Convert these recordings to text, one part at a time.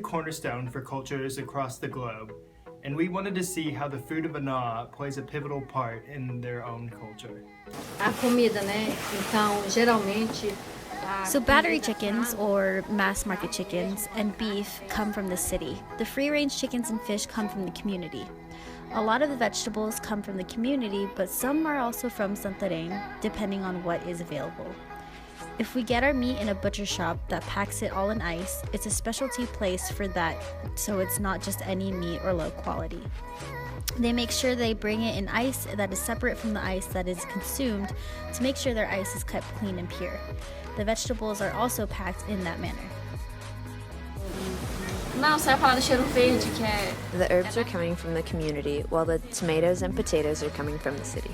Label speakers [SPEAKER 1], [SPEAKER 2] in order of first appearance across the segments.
[SPEAKER 1] cornerstone for cultures across the globe, and we wanted to see how the food of Ana plays a pivotal part in their own culture.
[SPEAKER 2] A comida, né? Então, geralmente.
[SPEAKER 3] So battery chickens, or mass market chickens, and beef come from the city. The free-range chickens and fish come from the community. A lot of the vegetables come from the community, but some are also from Santarém, depending on what is available. If we get our meat in a butcher shop that packs it all in ice, it's a specialty place for that, so it's not just any meat or low quality. They make sure they bring it in ice that is separate from the ice that is consumed to make sure their ice is kept clean and pure. The vegetables are also packed in that manner.
[SPEAKER 2] Não, você vai falar do cheiro verde, que é.
[SPEAKER 4] The herbs are coming from the community, while the tomatoes and potatoes are coming from the city.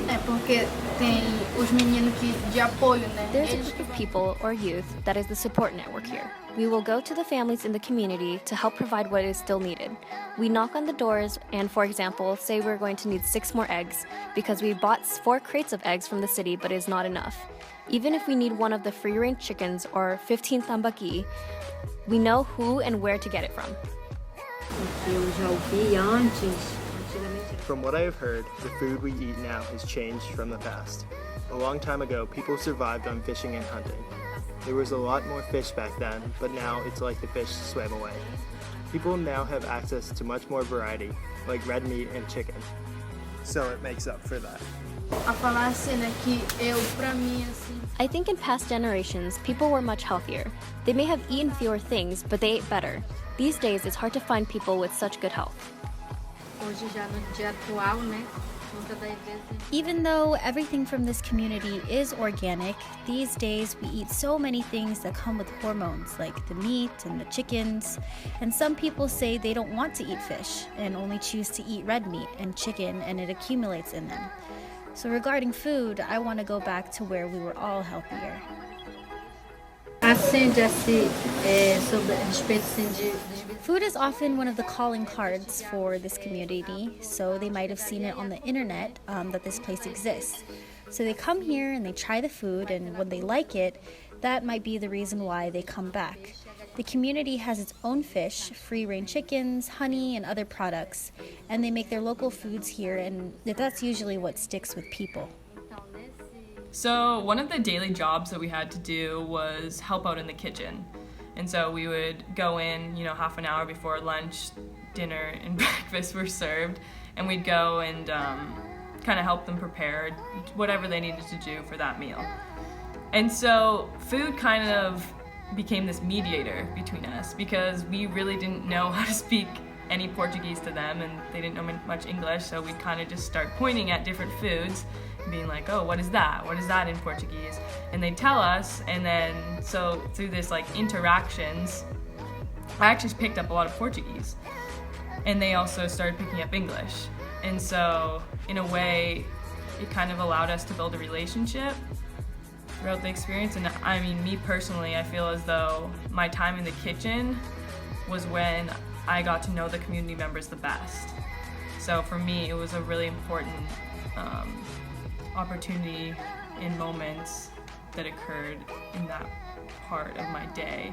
[SPEAKER 2] É porque tem os meninos de apoio, né?
[SPEAKER 5] There's a group of people or youth that is the support network here. We will go to the families in the community to help provide what is still needed. We knock on the doors and, for example, say we're going to need 6 more eggs because we bought 4 crates of eggs from the city, but it is not enough. Even if we need one of the free-range chickens or 15 tambaqui, we know who and where to get it from.
[SPEAKER 2] Eu já ouvi antes.
[SPEAKER 1] From what I have heard, the food we eat now has changed from the past. A long time ago, people survived on fishing and hunting. There was a lot more fish back then, but now it's like the fish swam away. People now have access to much more variety, like red meat and chicken. So it makes up for that.
[SPEAKER 2] A falar assim, né, que eu, pra mim, assim.
[SPEAKER 5] I think in past generations, people were much healthier. They may have eaten fewer things, but they ate better. These days, it's hard to find people with such good health.
[SPEAKER 2] Hoje já no dia atual, né? Muitas das vezes.
[SPEAKER 3] Even though everything from this community is organic, these days we eat so many things that come with hormones, like the meat and the chickens. And some people say they don't want to eat fish and only choose to eat red meat and chicken, and it accumulates in them. So regarding food, I want to go back to where we were all healthier.
[SPEAKER 2] Acende assim, sobre a respeito assim, de.
[SPEAKER 3] Food is often one of the calling cards for this community, so they might have seen it on the internet that this place exists. So they come here and they try the food, and when they like it, that might be the reason why they come back. The community has its own fish, free-range chickens, honey, and other products, and they make their local foods here, and that's usually what sticks with people.
[SPEAKER 6] So one of the daily jobs that we had to do was help out in the kitchen. And so we would go in, half an hour before lunch, dinner, and breakfast were served, and we'd go and kind of help them prepare whatever they needed to do for that meal. And so food kind of became this mediator between us because we really didn't know how to speak any Portuguese to them, and they didn't know much English, so we'd kind of just start pointing at different foods and being like, oh, what is that? What is that in Portuguese? And they'd tell us, and then so through this interactions, I actually picked up a lot of Portuguese, and they also started picking up English. And so in a way, it kind of allowed us to build a relationship throughout the experience. And I mean, me personally, I feel as though my time in the kitchen was when I got to know the community members the best. So for me, it was a really important opportunity and moments that occurred in that part of my day.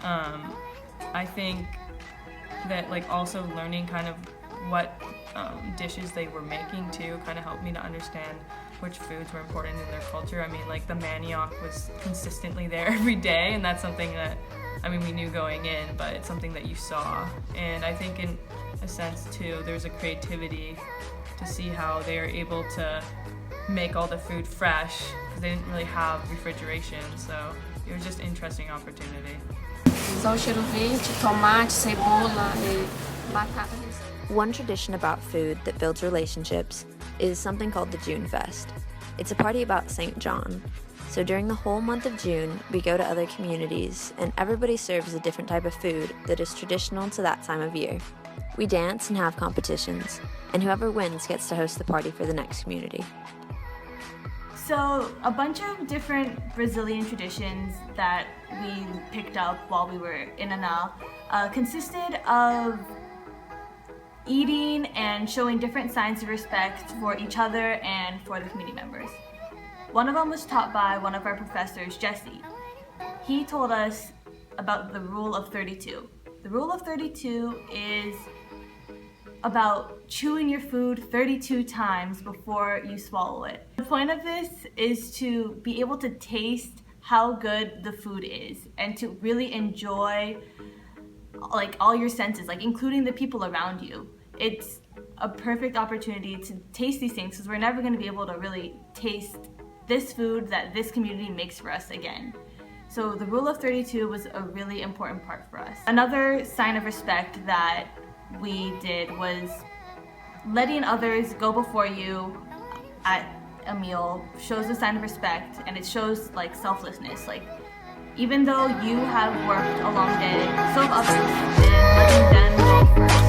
[SPEAKER 6] I think that also learning kind of what dishes they were making too kind of helped me to understand which foods were important in their culture. I mean, the manioc was consistently there every day, and that's something that we knew going in, but it's something that you saw. And I think in a sense too, there's a creativity to see how they are able to make all the food fresh because they didn't really have refrigeration, so it was just an interesting opportunity.
[SPEAKER 2] Usar o cheiro verde, tomate, cebola e batata.
[SPEAKER 4] One tradition about food that builds relationships is something called the June Fest. It's a party about St. John. So during the whole month of June, we go to other communities, and everybody serves a different type of food that is traditional to that time of year. We dance and have competitions, and whoever wins gets to host the party for the next community.
[SPEAKER 7] So a bunch of different Brazilian traditions that we picked up while we were in Ana consisted of eating and showing different signs of respect for each other and for the community members. One of them was taught by one of our professors, Jesse. He told us about the Rule of 32. The Rule of 32 is about chewing your food 32 times before you swallow it. The point of this is to be able to taste how good the food is and to really enjoy like all your senses, like including the people around you. It's a perfect opportunity to taste these things because we're never going to be able to really taste this food that this community makes for us again. So the Rule of 32 was a really important part for us. Another sign of respect that we did was letting others go before you at a meal shows a sign of respect, and it shows like selflessness. Like even though you have worked a long day, so have others, and letting them go first